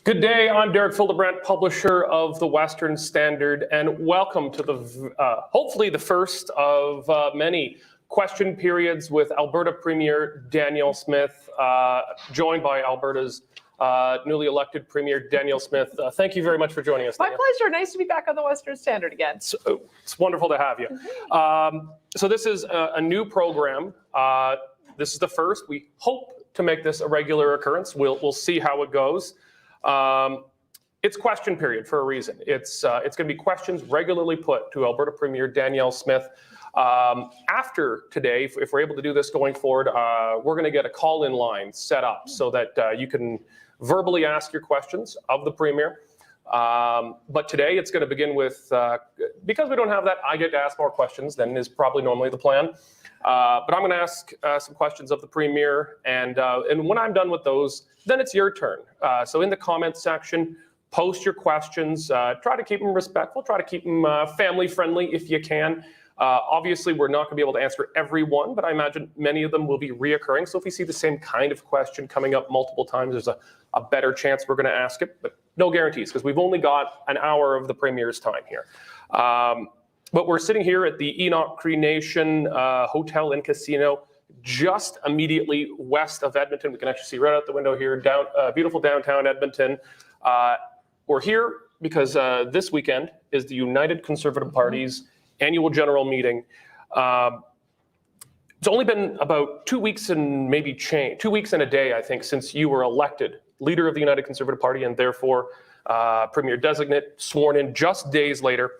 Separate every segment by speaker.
Speaker 1: Good day, I'm Derek Fildebrandt, publisher of the Western Standard, and welcome to the hopefully the first of many question periods with Alberta Premier Danielle Smith, joined by Alberta's newly elected Premier Danielle Smith. Thank you very much for joining us.
Speaker 2: My pleasure. Nice to be back on the Western Standard again.
Speaker 1: It's wonderful to have you. So this is a new program. This is the first. We hope to make this a regular occurrence. We'll see how it goes. It's question period for a reason. It's going to be questions regularly put to Alberta Premier Danielle Smith. After today, if we're able to do this going forward, we're going to get a call-in line set up so that you can verbally ask your questions of the Premier. But today it's going to begin with, because we don't have that, I get to ask more questions than is probably normally the plan. But I'm going to ask some questions of the Premier, and when I'm done with those, then it's your turn. So in the comments section, post your questions. Try to keep them respectful. Try to keep them family-friendly if you can. Obviously, we're not going to be able to answer every one, but I imagine many of them will be reoccurring. So if we see the same kind of question coming up multiple times, there's a better chance we're going to ask it. But no guarantees, because we've only got an hour of the Premier's time here. But we're sitting here at the Enoch Cree Nation Hotel and Casino, just immediately west of Edmonton. We can actually see right out the window here, beautiful downtown Edmonton. We're here because this weekend is the United Conservative Party's annual general meeting. It's only been about 2 weeks and maybe 2 weeks and a day, I think, since you were elected leader of the United Conservative Party and therefore Premier Designate, sworn in just days later.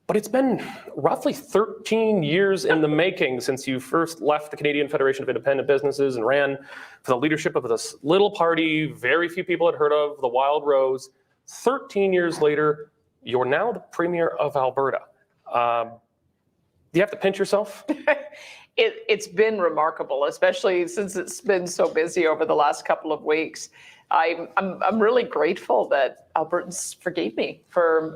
Speaker 1: But it's been roughly 13 years in the making since you first left the Canadian Federation of Independent Businesses and ran for the leadership of this little party very few people had heard of, the Wild Rose. 13 years later, you're now the Premier of Alberta. Do you have to pinch yourself?
Speaker 2: It's been remarkable, especially since it's been so busy over the last couple of weeks. I'm really grateful that Albertans forgave me for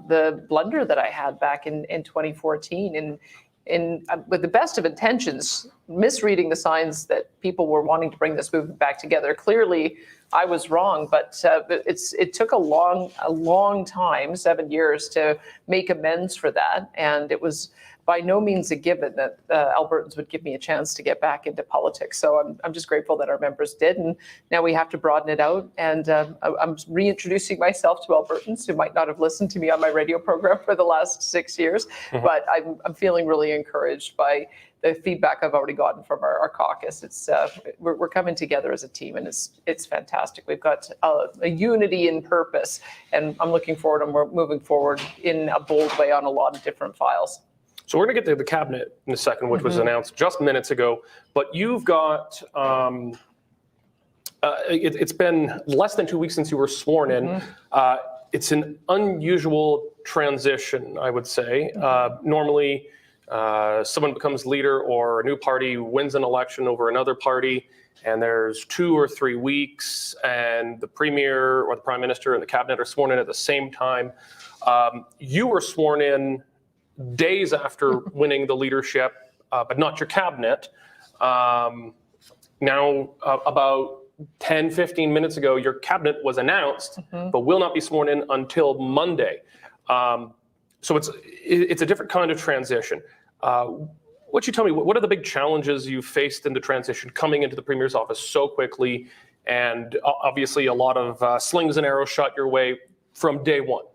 Speaker 2: the blunder that I had back in 2014, and with the best of intentions, misreading the signs that people were wanting to bring this movement back together. Clearly, I was wrong, but it took a long time, 7 years, to make amends for that, and it was by no means a given that Albertans would give me a chance to get back into politics. So I'm just grateful that our members did, and now we have to broaden it out. And I'm reintroducing myself to Albertans who might not have listened to me on my radio program for the last 6 years, but I'm feeling really encouraged by the feedback I've already gotten from our caucus. It's we're coming together as a team, and it's fantastic. We've got a unity in purpose, and I'm looking forward, and we're moving forward in a bold way on a lot of different files.
Speaker 1: So we're going to get to the cabinet in a second, which was announced just minutes ago. But you've got, it's been less than 2 weeks since you were sworn in. It's an unusual transition, I would say. Normally, someone becomes leader or a new party wins an election over another party, and there's 2 or 3 weeks, and the Premier or the Prime Minister and the cabinet are sworn in at the same time. You were sworn in days after winning the leadership, but not your cabinet. Now, about 10, 15 minutes ago, your cabinet was announced, but will not be sworn in until Monday. So it's a different kind of transition. What you tell me, what are the big challenges you faced in the transition coming into the Premier's office so quickly, and obviously a lot of slings and arrows shot your way from day one?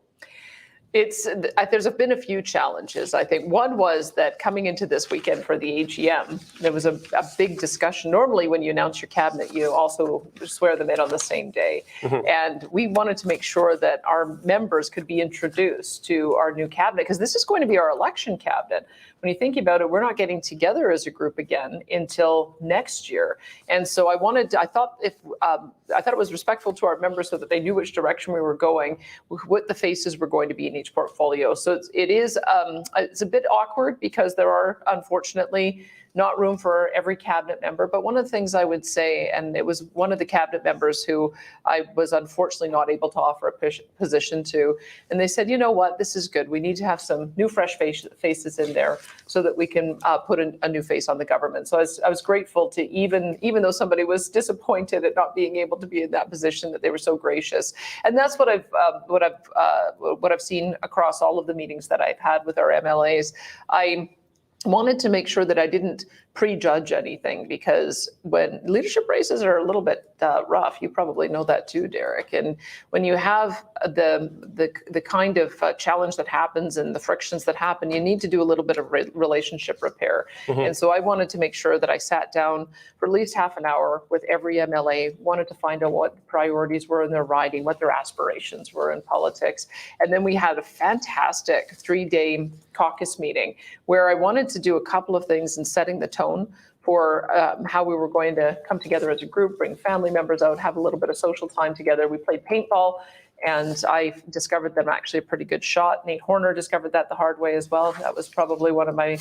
Speaker 2: There's been a few challenges. I think one was that coming into this weekend for the AGM, there was a big discussion. Normally, when you announce your cabinet, you also swear them in on the same day. And we wanted to make sure that our members could be introduced to our new cabinet, because this is going to be our election cabinet. When you think about it, we're not getting together as a group again until next year. And so I thought it was respectful to our members so that they knew which direction we were going, what the faces were going to be in each portfolio. So it's a bit awkward because there are, unfortunately, not room for every cabinet member. But one of the things I would say, and it was one of the cabinet members who I was unfortunately not able to offer a position to, and they said, you know what, this is good. We need to have some new fresh faces in there so that we can put a new face on the government. So I was grateful to, even though somebody was disappointed at not being able to be in that position, that they were so gracious. And that's what I've seen across all of the meetings that I've had with our MLAs. I wanted to make sure that I didn't prejudge anything, because when leadership races are a little bit rough, you probably know that too, Derek. And when you have the kind of challenge that happens and the frictions that happen, you need to do a little bit of relationship repair. And so I wanted to make sure that I sat down for at least half an hour with every MLA, wanted to find out what priorities were in their riding, what their aspirations were in politics. And then we had a fantastic 3-day caucus meeting where I wanted to do a couple of things in setting the tone for how we were going to come together as a group, bring family members out, have a little bit of social time together. We played paintball, and I discovered that I'm actually a pretty good shot. Nate Horner discovered that the hard way as well. That was probably one of my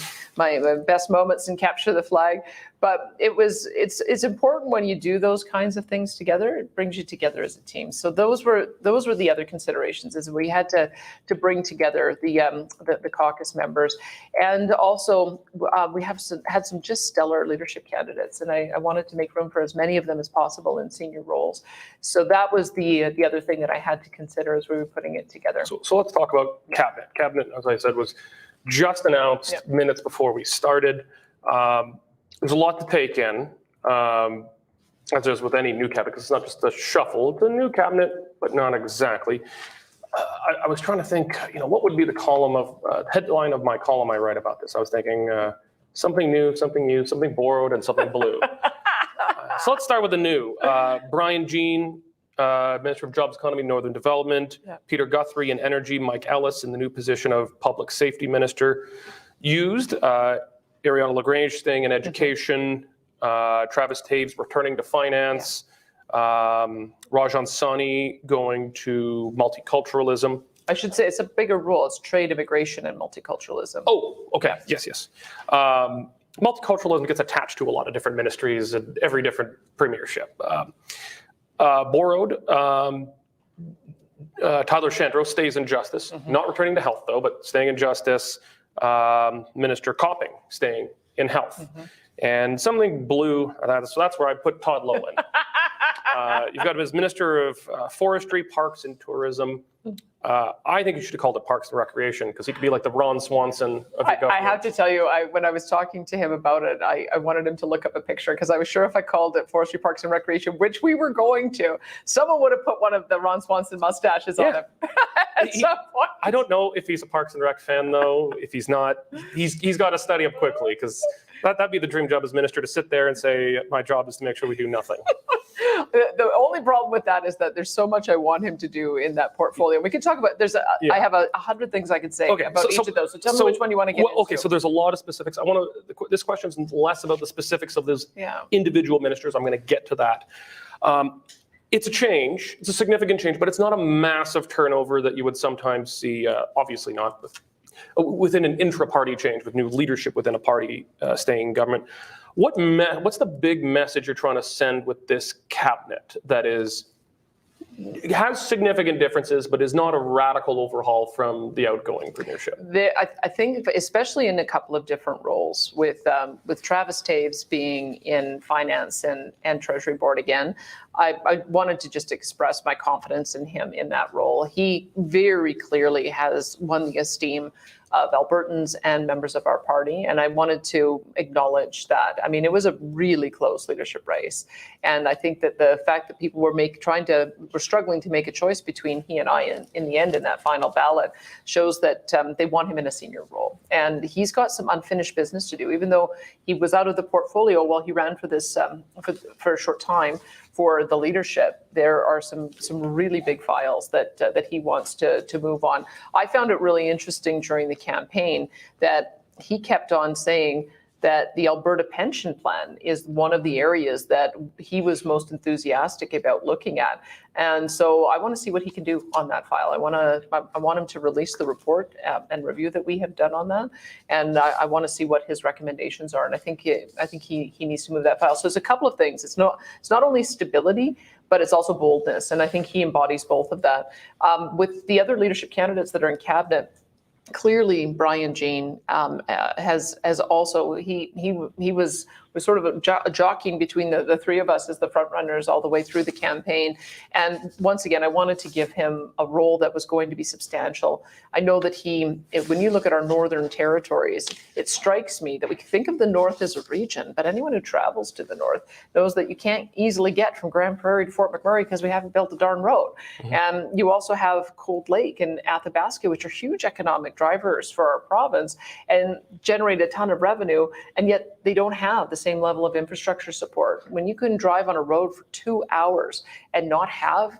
Speaker 2: best moments in Capture the Flag. But it's important when you do those kinds of things together. It brings you together as a team. So those were the other considerations, is we had to bring together the caucus members, and also we had some just stellar leadership candidates, and I wanted to make room for as many of them as possible in senior roles. So that was the other thing that I had to consider as we were putting it together.
Speaker 1: So let's talk about cabinet. Cabinet, as I said, was just announced minutes before we started. There's a lot to take in, as there's with any new cabinet, because it's not just a shuffle. It's a new cabinet, but not exactly. I was trying to think, what would be the headline of my column I write about this? I was thinking something new, something borrowed, and something blue. So let's start with the new. Brian Jean, Minister of Jobs, Economy, Northern Development. Peter Guthrie in Energy. Mike Ellis in the new position of Public Safety Minister. Used. Ariana LaGrange staying in education, Travis Taves returning to finance, Rajan Sani going to multiculturalism.
Speaker 2: I should say it's a bigger role. It's trade, immigration, and multiculturalism.
Speaker 1: Oh, okay. Yes. Multiculturalism gets attached to a lot of different ministries and every different premiership. Borrowed. Tyler Shandro stays in Justice, not returning to Health though, but staying in Justice. Minister Copping staying in Health. And something blue, so that's where I put Todd Lowe in. You've got him as Minister of Forestry, Parks and Tourism. I think you should have called it Parks and Recreation, because he could be like the Ron Swanson of your government. I
Speaker 2: have to tell you, when I was talking to him about it, I wanted him to look up a picture, because I was sure if I called it Forestry, Parks and Recreation, which we were going to, someone would have put one of the Ron Swanson mustaches on him at some point.
Speaker 1: I don't know if he's a Parks and Rec fan, though. If he's not, he's got to study up quickly, because that'd be the dream job as minister, to sit there and say, my job is to make sure we do nothing.
Speaker 2: The only problem with that is that there's so much I want him to do in that portfolio. We can talk about, I have 100 things I could say about each of those. So tell me which one you want to get into.
Speaker 1: Okay, so there's a lot of specifics. This question's less about the specifics of those individual ministers. I'm going to get to that. It's a change. It's a significant change, but it's not a massive turnover that you would sometimes see, obviously not within an intra-party change with new leadership within a party staying in government. What's the big message you're trying to send with this cabinet that has significant differences, but is not a radical overhaul from the outgoing premiership?
Speaker 2: I think, especially in a couple of different roles, with Travis Taves being in finance and Treasury Board again, I wanted to just express my confidence in him in that role. He very clearly has won the esteem of Albertans and members of our party, and I wanted to acknowledge that. I mean, it was a really close leadership race, and I think that the fact that people were struggling to make a choice between he and I in the end in that final ballot shows that they want him in a senior role, and he's got some unfinished business to do. Even though he was out of the portfolio while he ran for this for a short time for the leadership, there are some really big files that he wants to move on. I found it really interesting during the campaign that he kept on saying that the Alberta pension plan is one of the areas that he was most enthusiastic about looking at. And so I want to see what he can do on that file. I want him to release the report and review that we have done on that, and I want to see what his recommendations are. And I think he needs to move that file. So there's a couple of things. It's not only stability, but it's also boldness, and I think he embodies both of that. With the other leadership candidates that are in cabinet, clearly Brian Jean has also he was sort of jockeying between the three of us as the front runners all the way through the campaign. And once again, I wanted to give him a role that was going to be substantial. I know that when you look at our northern territories, it strikes me that we think of the north as a region, but anyone who travels to the north knows that you can't easily get from Grand Prairie to Fort McMurray because we haven't built a darn road. Mm-hmm. And you also have Cold Lake and Athabasca, which are huge economic drivers for our province and generate a ton of revenue, and yet they don't have the same level of infrastructure support. When you can drive on a road for 2 hours and not have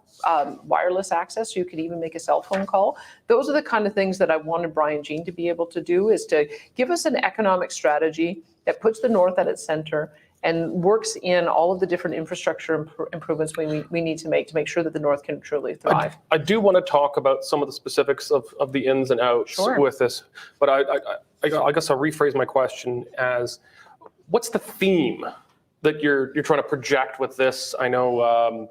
Speaker 2: wireless access, so you can even make a cell phone call, those are the kind of things that I wanted Brian Jean to be able to do, is to give us an economic strategy that puts the north at its center and works in all of the different infrastructure improvements we need to make sure that the north can truly thrive.
Speaker 1: I do want to talk about some of the specifics of the ins and outs with this, but I guess I'll rephrase my question as, what's the theme that you're trying to project with this? I know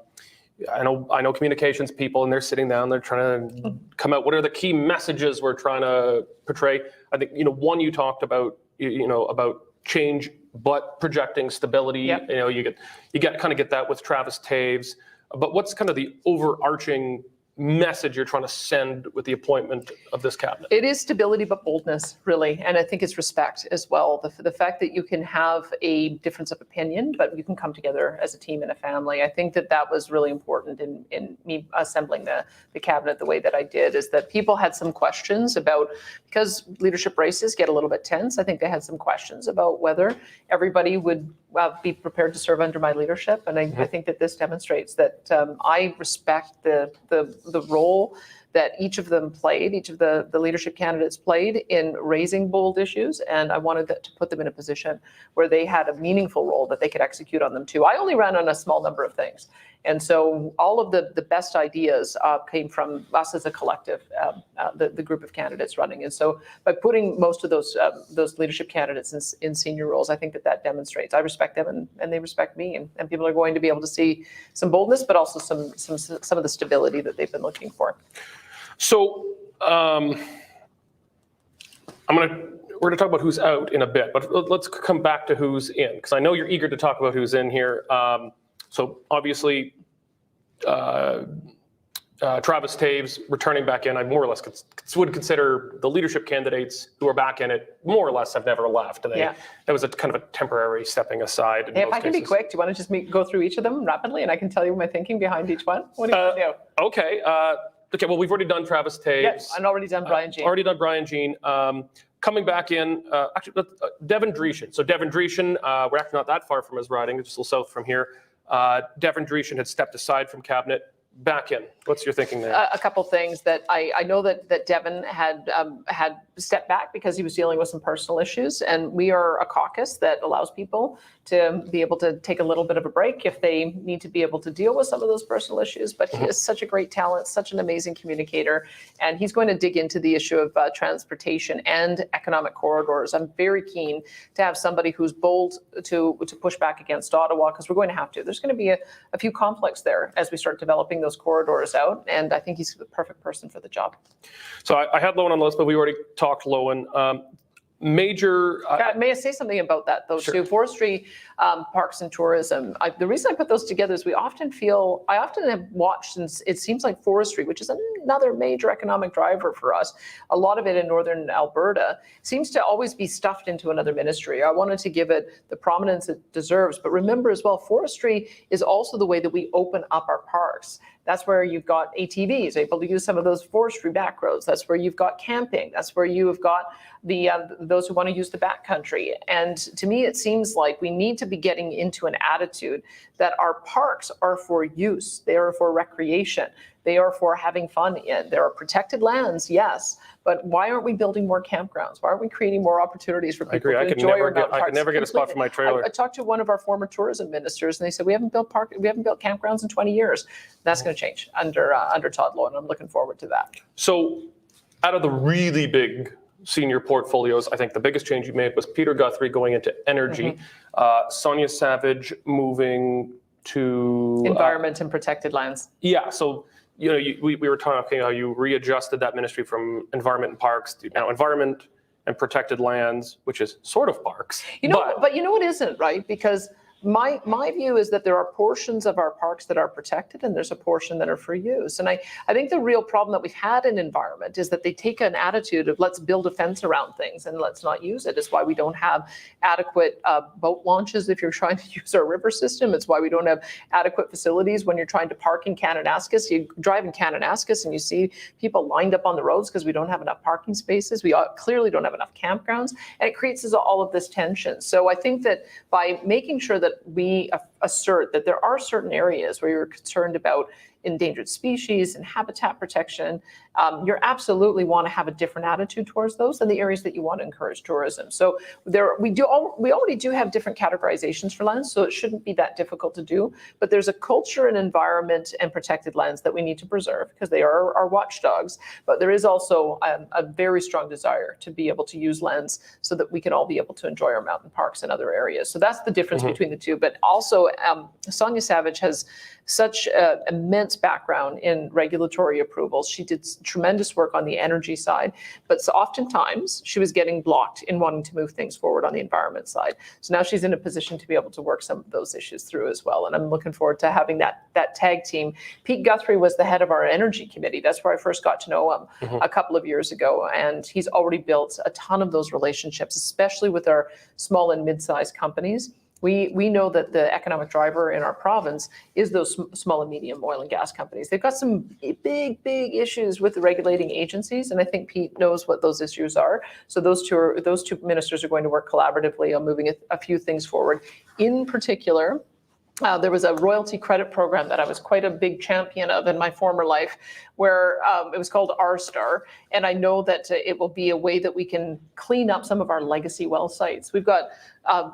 Speaker 1: communications people, and they're sitting down, they're trying to come out. What are the key messages we're trying to portray? I think, one, you talked about, about change, but projecting stability. Yep. You get that with Travis Taves. But what's kind of the overarching message you're trying to send with the appointment of this cabinet? It
Speaker 2: is stability, but boldness, really. And I think it's respect as well. The fact that you can have a difference of opinion, but you can come together as a team and a family. I think that was really important in me assembling the cabinet the way that I did, is that people had some questions about, because leadership races get a little bit tense, I think they had some questions about whether everybody would be prepared to serve under my leadership. And I think that this demonstrates that I respect the role that each of them played, each of the leadership candidates played in raising bold issues. And I wanted to put them in a position where they had a meaningful role that they could execute on them too. I only ran on a small number of things. And so all of the best ideas came from us as a collective, the group of candidates running. And so by putting most of those leadership candidates in senior roles, I think that demonstrates I respect them and they respect me. And people are going to be able to see some boldness, but also some of the stability that they've been looking for.
Speaker 1: So we're going to talk about who's out in a bit, but let's come back to who's in, because I know you're eager to talk about who's in here. So obviously, Travis Taves returning back in, I more or less would consider the leadership candidates who are back in it more or less have never left. That was a kind of a temporary stepping aside.
Speaker 2: Hey, if I can be quick, do you want to just go through each of them rapidly, and I can tell you my thinking behind each one? What do you want to do?
Speaker 1: Okay. Okay, well, we've already done Travis Taves.
Speaker 2: Yes, and already done Brian Jean. Coming back in, actually, Devin Dreeshen. So Devin Dreeshen, we're actually not that far from his riding, just a little south from here. Devin Dreeshen had stepped aside from cabinet, back in. What's your thinking there? A couple things that I know that Devin had stepped back because he was dealing with some personal issues, and we are a caucus that allows people to be able to take a little bit of a break if they need to be able to deal with some of those personal issues. But he is such a great talent, such an amazing communicator, and he's going to dig into the issue of transportation and economic corridors. I'm very keen to have somebody who's bold to push back against Ottawa, because we're going to have to. There's going to be a few conflicts there as we start developing those corridors out, and I think he's the perfect person for the job. So
Speaker 1: I had Lowen on the list, but we already talked Lowen. Major.
Speaker 2: May I say something about that, though, too? Forestry, parks and tourism. The reason I put those together is I often have watched, and it seems like forestry, which is another major economic driver for us, a lot of it in northern Alberta, seems to always be stuffed into another ministry. I wanted to give it the prominence it deserves. But remember as well, forestry is also the way that we open up our parks. That's where you've got ATVs, able to use some of those forestry back roads. That's where you've got camping. That's where you have got the those who want to use the backcountry. And to me, it seems like we need to be getting into an attitude that our parks are for use. They are for recreation. They are for having fun in. There are protected lands, yes, but why aren't we building more campgrounds? Why aren't we creating more opportunities for people to enjoy our mountain parks?
Speaker 1: I could never get a spot for my trailer.
Speaker 2: I talked to one of our former tourism ministers, and they said we haven't built campgrounds in 20 years. That's going to change under Todd Lowe, and I'm looking forward to that.
Speaker 1: So, out of the really big senior portfolios, I think the biggest change you made was Peter Guthrie going into energy, Sonia Savage moving to
Speaker 2: environment and protected lands.
Speaker 1: Yeah, so we were talking how you readjusted that ministry from environment and parks to now environment and protected lands, which is sort of parks.
Speaker 2: But you know it isn't, right? Because my view is that there are portions of our parks that are protected and there's a portion that are for use. And I think the real problem that we've had in environment is that they take an attitude of let's build a fence around things and let's not use it. It's why we don't have adequate boat launches if you're trying to use our river system. It's why we don't have adequate facilities when you're trying to park in Kananaskis. You drive in Kananaskis and you see people lined up on the roads because we don't have enough parking spaces. We clearly don't have enough campgrounds, and it creates all of this tension. So I think that by making sure that we assert that there are certain areas where you're concerned about endangered species and habitat protection, you absolutely want to have a different attitude towards those than the areas that you want to encourage tourism. So we already do have different categorizations for lands, so it shouldn't be that difficult to do. But there's a culture and environment and protected lands that we need to preserve because they are our watchdogs. But there is also a very strong desire to be able to use lands so that we can all be able to enjoy our mountain parks and other areas. So that's the difference between the two. But also, Sonia Savage has such immense background in regulatory approvals. She did tremendous work on the energy side, but so oftentimes she was getting blocked in wanting to move things forward on the environment side. So now she's in a position to be able to work some of those issues through as well. And I'm looking forward to having that tag team. Pete Guthrie was the head of our energy committee. That's where I first got to know him a couple of years ago. And he's already built a ton of those relationships, especially with our small and mid-sized companies. We know that the economic driver in our province is those small and medium oil and gas companies. They've got some big issues with the regulating agencies, and I think Pete knows what those issues are. So those two ministers are going to work collaboratively on moving a few things forward. In particular, there was a royalty credit program that I was quite a big champion of in my former life, where it was called R-Star. And I know that it will be a way that we can clean up some of our legacy well sites. We've got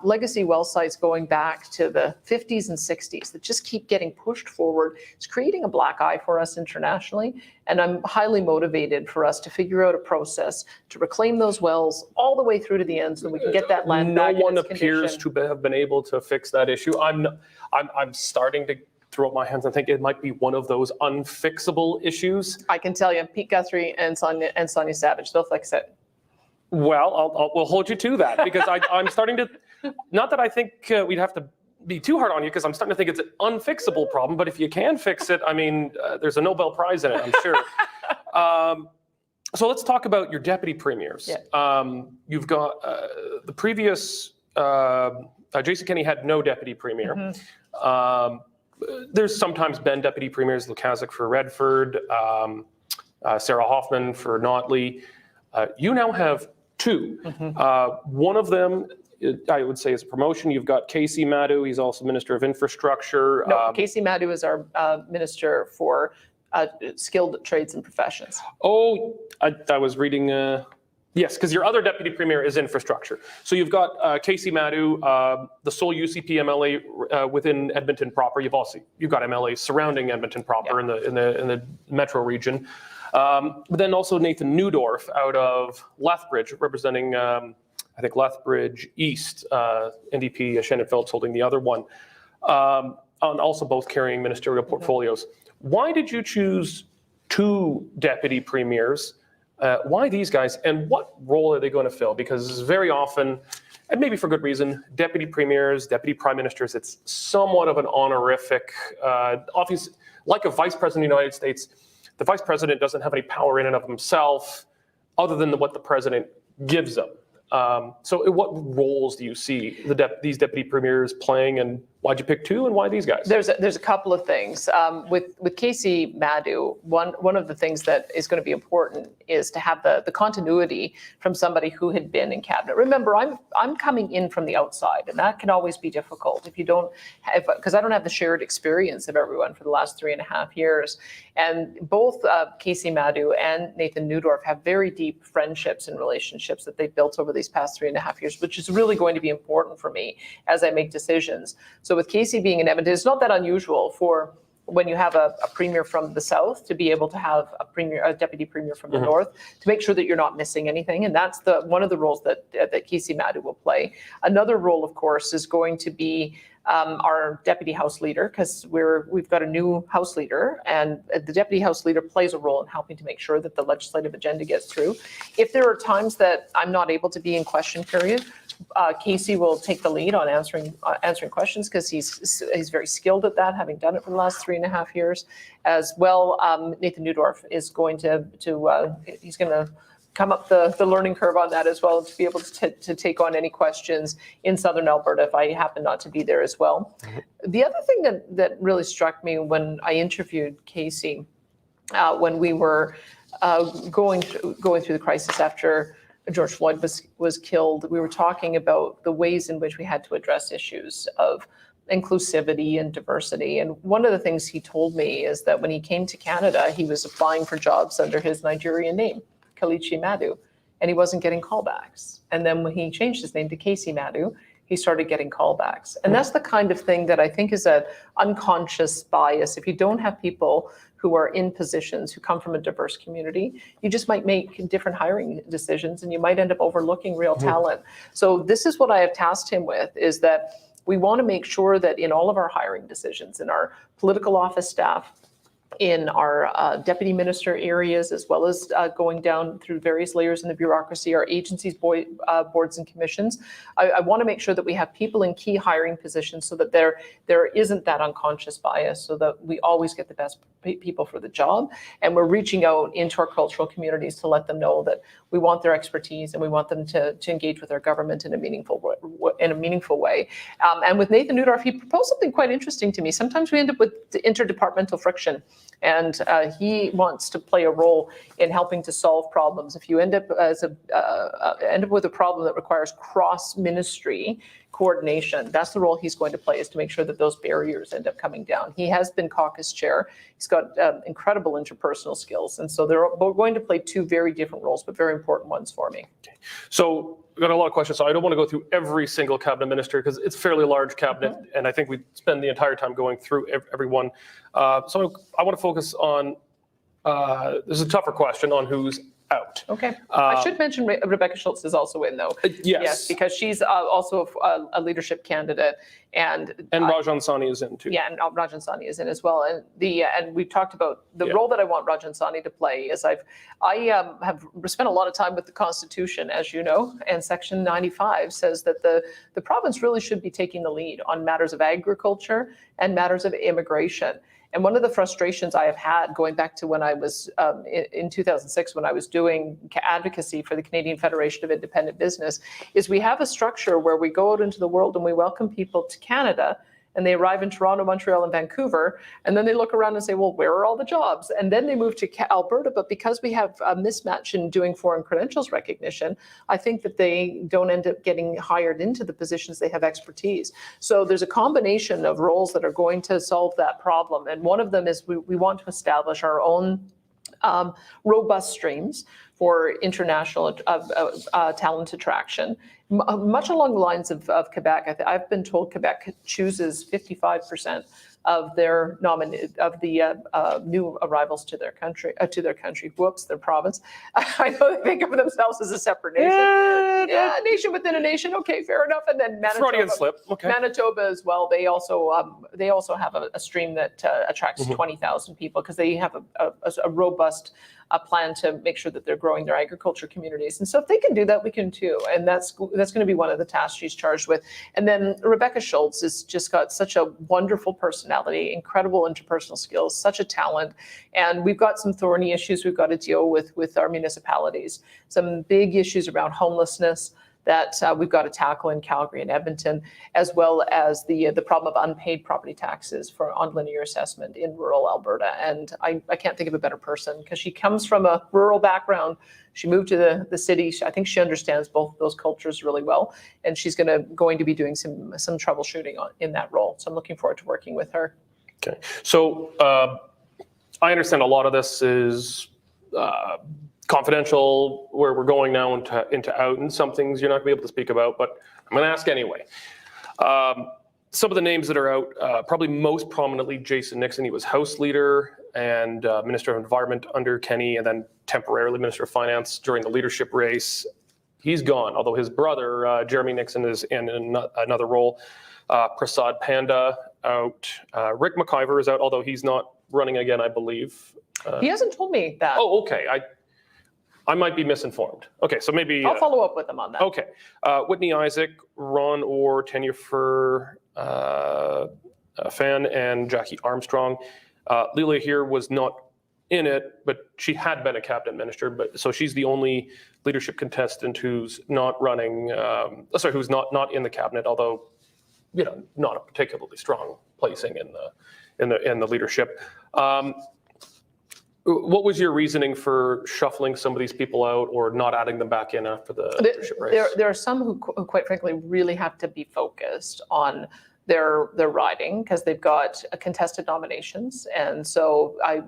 Speaker 2: legacy well sites going back to the 50s and 60s that just keep getting pushed forward. It's creating a black eye for us internationally. And I'm highly motivated for us to figure out a process to reclaim those wells all the way through to the end so we can get that land back in its condition.
Speaker 1: No one appears to have been able to fix that issue. I'm starting to throw up my hands and think it might be one of those unfixable issues.
Speaker 2: I can tell you, Pete Guthrie and Sonia Savage, they'll fix it.
Speaker 1: Well, we'll hold you to that because I'm starting to, not that I think we'd have to be too hard on you because I'm starting to think it's an unfixable problem, but if you can fix it, I mean, there's a Nobel Prize in it, I'm sure. So let's talk about your deputy premiers. Yeah. You've got the previous, Jason Kenney had no deputy premier. There's sometimes been deputy premiers, Lukaszuk for Redford, Sarah Hoffman for Notley. You now have two. One of them, I would say, is a promotion. You've got Casey Madhu. He's also Minister of Infrastructure.
Speaker 2: No, Casey Madhu is our Minister for Skilled Trades and Professions.
Speaker 1: Oh, I was reading... Yes, because your other deputy premier is infrastructure. So you've got Casey Madhu, the sole UCP MLA within Edmonton proper. You've got MLAs surrounding Edmonton proper in the metro region. But then also Nathan Newdorf out of Lethbridge, representing I think Lethbridge East. NDP Shannon Phelps holding the other one, and also both carrying ministerial portfolios. Why did you choose two deputy premiers? Why these guys, and what role are they going to fill? Because very often, and maybe for good reason, deputy premiers, deputy prime ministers, it's somewhat of an honorific office. Like a vice president of the United States, the vice president doesn't have any power in and of himself other than what the president gives them. So what roles do you see these deputy premiers playing, and Why'd you pick 2 and why these guys?
Speaker 2: There's a couple of things. With Casey Madhu, one of the things that is going to be important is to have the continuity from somebody who had been in cabinet. Remember, I'm coming in from the outside, and that can always be difficult if you don't have, because I don't have the shared experience of everyone for the last 3.5 years. And both Casey Madhu and Nathan Neudorf have very deep friendships and relationships that they've built over these past 3.5 years, which is really going to be important for me as I make decisions. So with Casey being in Edmonton, it's not that unusual for when you have a premier from the south to be able to have a deputy premier from the north to make sure that you're not missing anything. And that's one of the roles that Casey Madhu will play. Another role, of course, is going to be our deputy House leader, because we've got a new House leader, and the deputy House leader plays a role in helping to make sure that the legislative agenda gets through. If there are times that I'm not able to be in question period, Casey will take the lead on answering questions, because he's very skilled at that, having done it for the last 3.5 years. As well, Nathan Neudorf is going to he's going to come up the learning curve on that as well, to be able to take on any questions in Southern Alberta if I happen not to be there as well. The other thing that really struck me when I interviewed Casey, when we were going through the crisis after George Floyd was killed, we were talking about the ways in which we had to address issues of inclusivity and diversity. And one of the things he told me is that when he came to Canada, he was applying for jobs under his Nigerian name, Kalichi Madhu, and he wasn't getting callbacks. And then when he changed his name to Casey Madhu, he started getting callbacks. And that's the kind of thing that I think is an unconscious bias. If you don't have people who are in positions who come from a diverse community, you just might make different hiring decisions, and you might end up overlooking real talent. So this is what I have tasked him with, is that we want to make sure that in all of our hiring decisions, in our political office staff, in our deputy minister areas, as well as going down through various layers in the bureaucracy, our agencies, boards and commissions. I want to make sure that we have people in key hiring positions so that there isn't that unconscious bias, so that we always get the best people for the job. And we're reaching out into our cultural communities to let them know that we want their expertise and we want them to engage with our government in a meaningful way. And with Nathan Neudorf, he proposed something quite interesting to me. Sometimes we end up with interdepartmental friction, and he wants to play a role in helping to solve problems. If you end up with a problem that requires cross-ministry coordination, that's the role he's going to play, is to make sure that those barriers end up coming down. He has been caucus chair. He's got incredible interpersonal skills. And so they're going to play 2 very different roles, but very important ones for me. Okay. So we've got a lot of questions, so I don't want to go through every single cabinet minister, because it's a fairly large cabinet, and I think we spend the entire time going through everyone. So I want to focus on, this is a tougher question, on who's out. Okay. I should mention Rebecca Schultz is also in, though. Yes, because she's also a leadership candidate. And
Speaker 1: Rajan Sani is in, too.
Speaker 2: Yeah, and Rajan Sani is in as well. And we've talked about the role that I want Rajan Sani to play is I have spent a lot of time with the Constitution, as you know, and Section 95 says that the province really should be taking the lead on matters of agriculture and matters of immigration. And one of the frustrations I have had going back to when I was in 2006, when I was doing advocacy for the Canadian Federation of Independent Business, is we have a structure where we go out into the world and we welcome people to Canada, and they arrive in Toronto, Montreal, and Vancouver, and then they look around and say, well, where are all the jobs? And then they move to Alberta, but because we have a mismatch in doing foreign credentials recognition, I think that they don't end up getting hired into the positions they have expertise. So there's a combination of roles that are going to solve that problem. And one of them is we want to establish our own robust streams for international talent attraction, much along the lines of Quebec. I've been told Quebec chooses 55% of their new arrivals to their country. Whoops, their province. I know they think of themselves as a separate nation. Yeah, a nation within a nation. Okay, fair enough. And then Manitoba.
Speaker 1: Freudian slip. Okay.
Speaker 2: Manitoba as well. They also have a stream that attracts 20,000 people, because they have a robust plan to make sure that they're growing their agriculture communities. And so if they can do that, we can too. And that's going to be one of the tasks she's charged with. And then Rebecca Schultz has just got such a wonderful personality, incredible interpersonal skills, such a talent. And we've got some thorny issues we've got to deal with our municipalities. Some big issues around homelessness, that we've got to tackle in Calgary and Edmonton, as well as the problem of unpaid property taxes on linear assessment in rural Alberta. And I can't think of a better person, because she comes from a rural background. She moved to the city. I think she understands both those cultures really well, and she's going to be doing some troubleshooting in that role. So I'm looking forward to working with her.
Speaker 1: Okay, so I understand a lot of this is confidential, where we're going now into out, and some things you're not going to be able to speak about, but I'm going to ask anyway. Some of the names that are out, probably most prominently Jason Nixon. He was House Leader and Minister of Environment under Kenny, and then temporarily Minister of Finance during the leadership race. He's gone, although his brother, Jeremy Nixon, is in another role. Prasad Panda out. Rick McIver is out, although he's not running again, I believe.
Speaker 2: He hasn't told me that.
Speaker 1: Oh, okay. I might be misinformed. Okay, so maybe...
Speaker 2: I'll follow up with him on that.
Speaker 1: Okay. Whitney Isaac, Ron Orr, Tanya Fur, Fan, and Jackie Armstrong. Leila here was not in it, but she had been a cabinet minister, so she's the only leadership contestant who's not running, who's not in the cabinet, although, not a particularly strong placing in the leadership. What was your reasoning for shuffling some of these people out or not adding them back in after the leadership race?
Speaker 2: There are some who, quite frankly, really have to be focused on their riding, because they've got contested nominations. And so I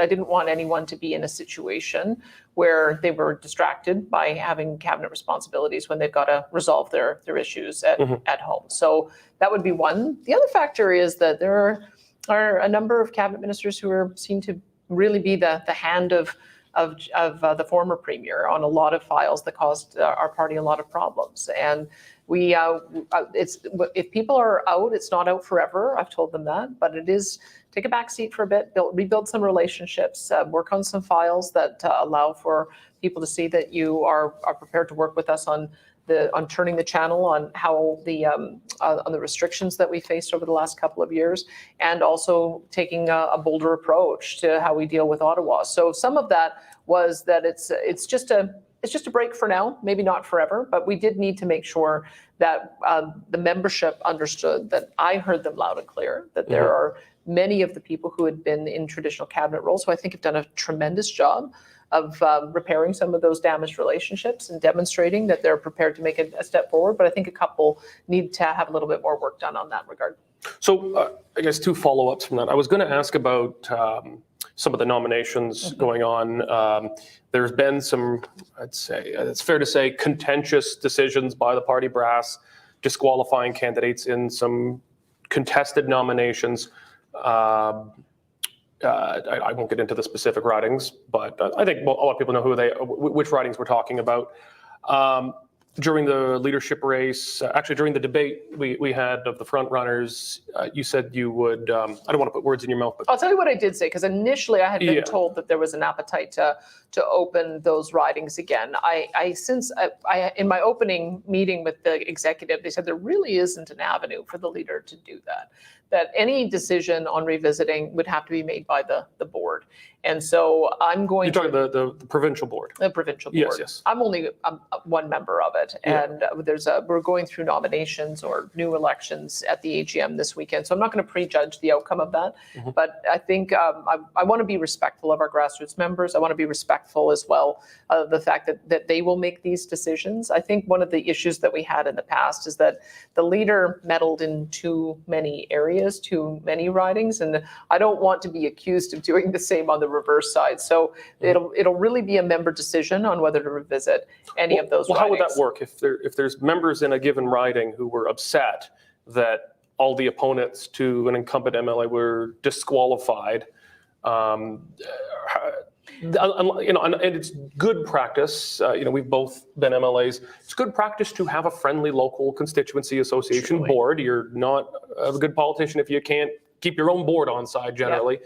Speaker 2: didn't want anyone to be in a situation where they were distracted by having cabinet responsibilities when they've got to resolve their issues at home. So that would be one. The other factor is that there are a number of cabinet ministers who seem to really be the hand of the former premier on a lot of files that caused our party a lot of problems. And if people are out, it's not out forever. I've told them that, but it is take a back seat for a bit, rebuild some relationships, work on some files that allow for people to see that you are prepared to work with us on turning the channel on how on the restrictions that we faced over the last couple of years, and also taking a bolder approach to how we deal with Ottawa. So some of that was that it's just a break for now, maybe not forever, but we did need to make sure that the membership understood that I heard them loud and clear, that there are many of the people who had been in traditional cabinet roles, who I think have done a tremendous job of repairing some of those damaged relationships and demonstrating that they're prepared to make a step forward. But I think a couple need to have a little bit more work done on that regard.
Speaker 1: So I guess two follow-ups from that. I was going to ask about some of the nominations going on. There's been some, I'd say, it's fair to say, contentious decisions by the party brass, disqualifying candidates in some contested nominations. I won't get into the specific ridings, but I think a lot of people know which ridings we're talking about. During the leadership race, actually during the debate we had of the front runners, you said you would, I don't want to put words in your mouth, but...
Speaker 2: I'll tell you what I did say, because initially I had been told that there was an appetite to open those ridings again. In my opening meeting with the executive, they said there really isn't an avenue for the leader to do that any decision on revisiting would have to be made by the board. And so I'm going to...
Speaker 1: You're talking the provincial board?
Speaker 2: The provincial board.
Speaker 1: Yes.
Speaker 2: I'm only one member of it. And we're going through nominations or new elections at the AGM this weekend. So I'm not going to prejudge the outcome of that. But I think I want to be respectful of our grassroots members. I want to be respectful as well of the fact that they will make these decisions. I think one of the issues that we had in the past is that the leader meddled in too many areas, too many ridings. And I don't want to be accused of doing the same on the reverse side. So it'll really be a member decision on whether to revisit any of those ridings.
Speaker 1: How would that work if there's members in a given riding who were upset that all the opponents to an incumbent MLA were disqualified? And it's good practice. We've both been MLAs. It's good practice to have a friendly local constituency association board. You're not a good politician if you can't keep your own board on side generally.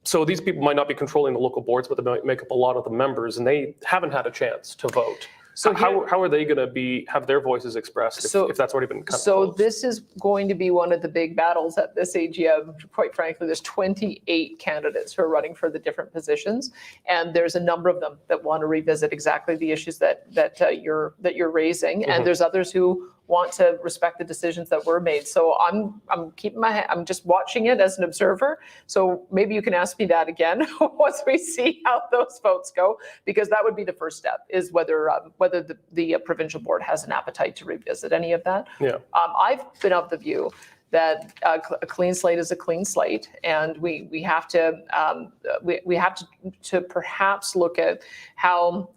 Speaker 1: So these people might not be controlling the local boards, but they might make up a lot of the members, and they haven't had a chance to vote.
Speaker 2: So
Speaker 1: how are they going to have their voices expressed if that's already been cut?
Speaker 2: So this is going to be one of the big battles at this AGM. Quite frankly, there's 28 candidates who are running for the different positions, and there's a number of them that want to revisit exactly the issues that you're raising, and there's others who want to respect the decisions that were made. So I'm keeping I'm just watching it as an observer. So maybe you can ask me that again once we see how those votes go, because that would be the first step, is whether the provincial board has an appetite to revisit any of that.
Speaker 1: Yeah.
Speaker 2: I've been of the view that a clean slate is a clean slate, and we have to perhaps look at how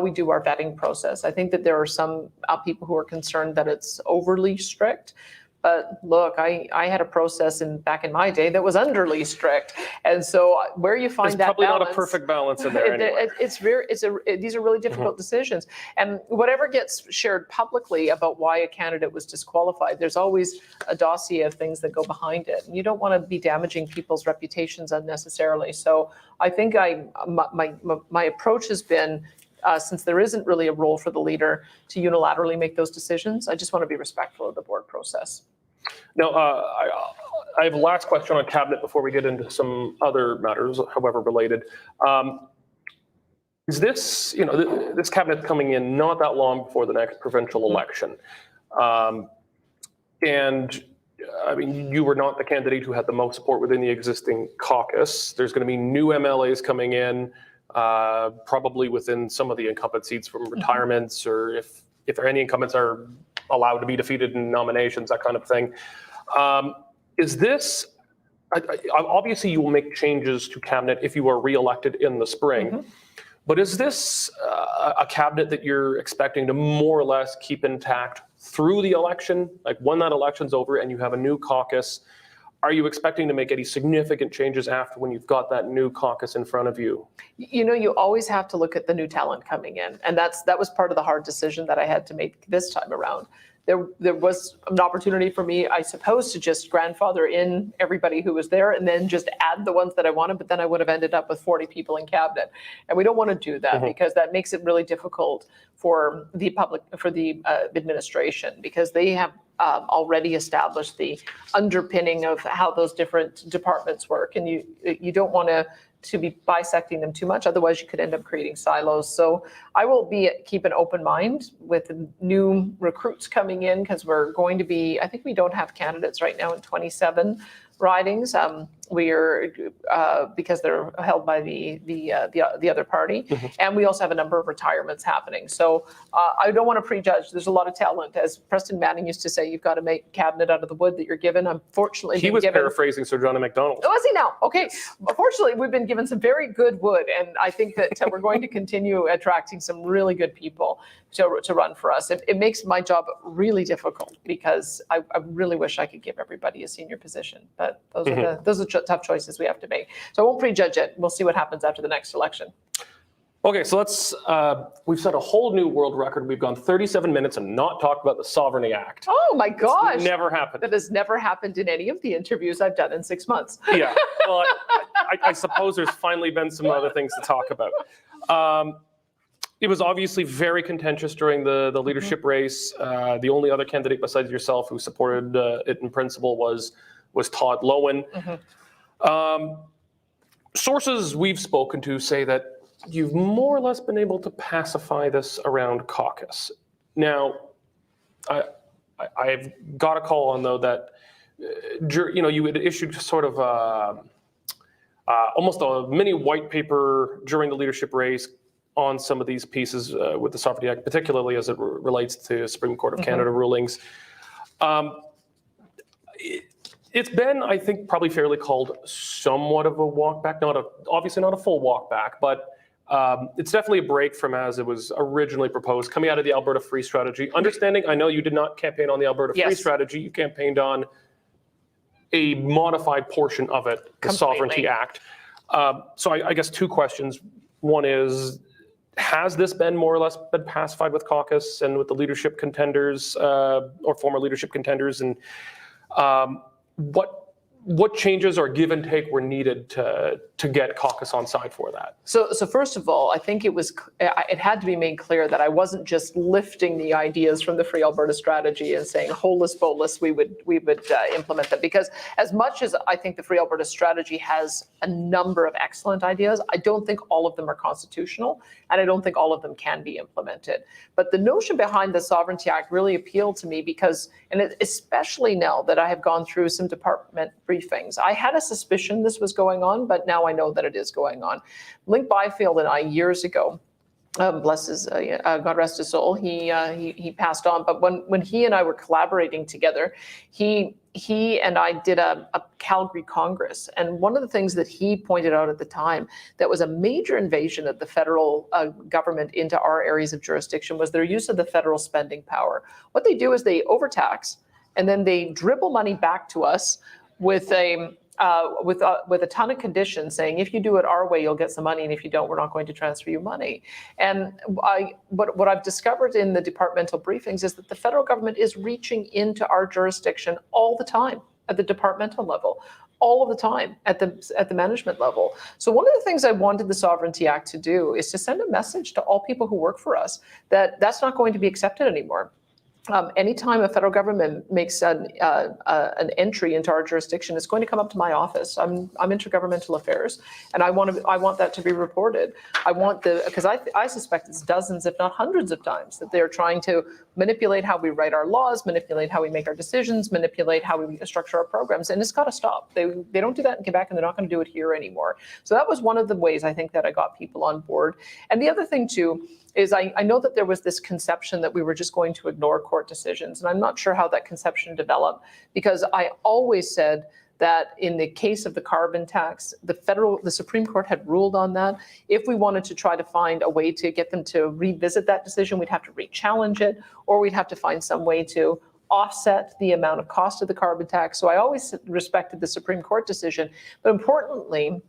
Speaker 2: we do our vetting process. I think that there are some people who are concerned that it's overly strict. But look, I had a process back in my day that was underly strict, and so where you find
Speaker 1: There's
Speaker 2: that
Speaker 1: probably
Speaker 2: balance,
Speaker 1: not a perfect balance in there anyway.
Speaker 2: These are really difficult decisions, and whatever gets shared publicly about why a candidate was disqualified, there's always a dossier of things that go behind it, and you don't want to be damaging people's reputations unnecessarily. So I think my approach has been, since there isn't really a role for the leader to unilaterally make those decisions, I just want to be respectful of the board process.
Speaker 1: Now, I have a last question on cabinet before we get into some other matters, however related. Is this, this cabinet coming in not that long before the next provincial election? And I mean, you were not the candidate who had the most support within the existing caucus. There's going to be new MLAs coming in, probably within some of the incumbent seats from retirements, or if any incumbents are allowed to be defeated in nominations, that kind of thing. Is this, obviously you will make changes to cabinet if you are re-elected in the spring, but is this a cabinet that you're expecting to more or less keep intact through the election? Like when that election's over and you have a new caucus, are you expecting to make any significant changes after when you've got that new caucus in front of you?
Speaker 2: You always have to look at the new talent coming in, and that was part of the hard decision that I had to make this time around. There was an opportunity for me, I suppose, to just grandfather in everybody who was there and then just add the ones that I wanted, but then I would have ended up with 40 people in cabinet. And we don't want to do that because that makes it really difficult for the administration, because they have already established the underpinning of how those different departments work, and you don't want to be bisecting them too much, otherwise you could end up creating silos. So I will keep an open mind with new recruits coming in, because we're going to be, I think we don't have candidates right now in 27 ridings. We are because they're held by the other party, and we also have a number of retirements happening. So I don't want to prejudge. There's a lot of talent, as Preston Manning used to say. You've got to make cabinet out of the wood that you're given. Unfortunately,
Speaker 1: he was paraphrasing Sir John MacDonald.
Speaker 2: Oh, is he now? Okay. Unfortunately, we've been given some very good wood, and I think that we're going to continue attracting some really good people to run for us. It makes my job really difficult, because I really wish I could give everybody a senior position, but those are tough choices we have to make. So I won't prejudge it. We'll see what happens after the next election.
Speaker 1: Okay, so we've set a whole new world record. We've gone 37 minutes and not talked about the Sovereignty Act.
Speaker 2: Oh my gosh.
Speaker 1: It's never happened.
Speaker 2: That has never happened in any of the interviews I've done in 6 months.
Speaker 1: Yeah, well, I suppose there's finally been some other things to talk about. It was obviously very contentious during the leadership race. The only other candidate besides yourself who supported it in principle was Todd Lowen. Sources we've spoken to say that you've more or less been able to pacify this around caucus. Now, I've got a call on, though, that you had issued sort of almost a mini white paper during the leadership race on some of these pieces with the Sovereignty Act, particularly as it relates to Supreme Court of Canada rulings. It's been, I think, probably fairly called somewhat of a walk back, obviously not a full walk back, but it's definitely a break from as it was originally proposed, coming out of the Alberta Free Strategy. Understanding, I know you did not campaign on the Alberta Free Strategy, you campaigned on a modified portion of it, the Sovereignty Act. So I guess two questions. One is, has this been more or less been pacified with caucus and with the leadership contenders or former leadership contenders? And what changes or give and take were needed to get caucus on side for that?
Speaker 2: So first of all, I think it had to be made clear that I wasn't just lifting the ideas from the Free Alberta strategy and saying holus bolus we would implement them, because as much as I think the Free Alberta strategy has a number of excellent ideas, I don't think all of them are constitutional, and I don't think all of them can be implemented. But the notion behind the Sovereignty Act really appealed to me because, and especially now that I have gone through some department briefings, I had a suspicion this was going on, but now I know that it is going on. Link Byfield and I, years ago, bless his, God rest his soul, he passed on. But when he and I were collaborating together, he and I did a Calgary Congress. And one of the things that he pointed out at the time that was a major invasion of the federal government into our areas of jurisdiction was their use of the federal spending power. What they do is they overtax, and then they dribble money back to us with a ton of conditions saying, if you do it our way, you'll get some money, and if you don't, we're not going to transfer you money. And what I've discovered in the departmental briefings is that the federal government is reaching into our jurisdiction all the time at the departmental level, all of the time at the management level. So one of the things I wanted the Sovereignty Act to do is to send a message to all people who work for us that that's not going to be accepted anymore. Anytime a federal government makes an entry into our jurisdiction, it's going to come up to my office. I'm intergovernmental affairs, and I want that to be reported. Because I suspect it's dozens, if not hundreds of times that they're trying to manipulate how we write our laws, manipulate how we make our decisions, manipulate how we structure our programs, and it's got to stop. They don't do that in Quebec, and they're not going to do it here anymore. So that was one of the ways I think that I got people on board. And the other thing too is I know that there was this conception that we were just going to ignore court decisions, and I'm not sure how that conception developed, because I always said that in the case of the carbon tax, the Supreme Court had ruled on that. If we wanted to try to find a way to get them to revisit that decision, we'd have to re-challenge it, or we'd have to find some way to offset the amount of cost of the carbon tax. So I always respected the Supreme Court decision, but importantly,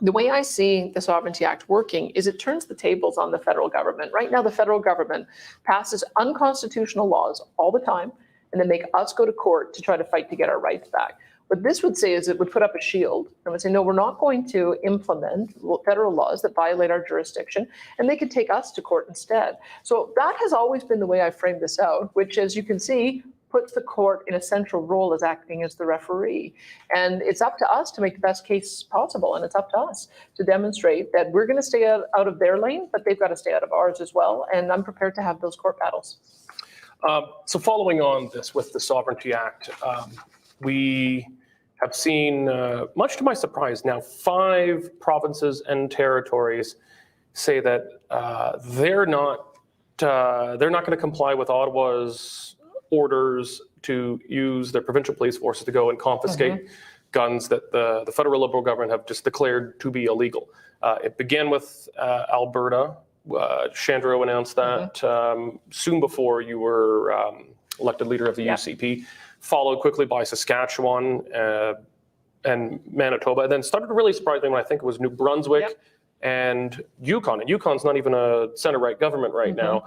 Speaker 2: the way I see the Sovereignty Act working is it turns the tables on the federal government. Right now, the federal government passes unconstitutional laws all the time and then make us go to court to try to fight to get our rights back. What this would say is it would put up a shield and would say, no, we're not going to implement federal laws that violate our jurisdiction, and they could take us to court instead. So that has always been the way I framed this out, which, as you can see, puts the court in a central role as acting as the referee. And it's up to us to make the best case possible. And it's up to us to demonstrate that we're going to stay out of their lane, but they've got to stay out of ours as well. And I'm prepared to have those court battles.
Speaker 1: So following on this with the Sovereignty Act, we have seen, much to my surprise now, 5 provinces and territories say that they're not going to comply with Ottawa's orders to use their provincial police forces to go and confiscate guns that the federal Liberal government have just declared to be illegal. It began with Alberta. Chandro announced that soon before you were elected leader of the UCP, followed quickly by Saskatchewan and Manitoba, and then started to really surprise me when I think it was New Brunswick and Yukon. And Yukon's not even a center-right government right now.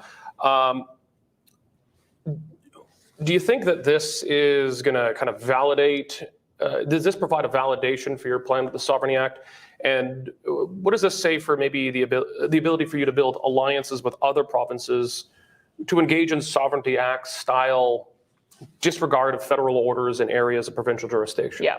Speaker 1: Do you think that this is going to kind of validate, does this provide a validation for your plan with the Sovereignty Act? And what does this say for maybe the ability for you to build alliances with other provinces to engage in Sovereignty Act style disregard of federal orders in areas of provincial jurisdiction?
Speaker 2: Yeah.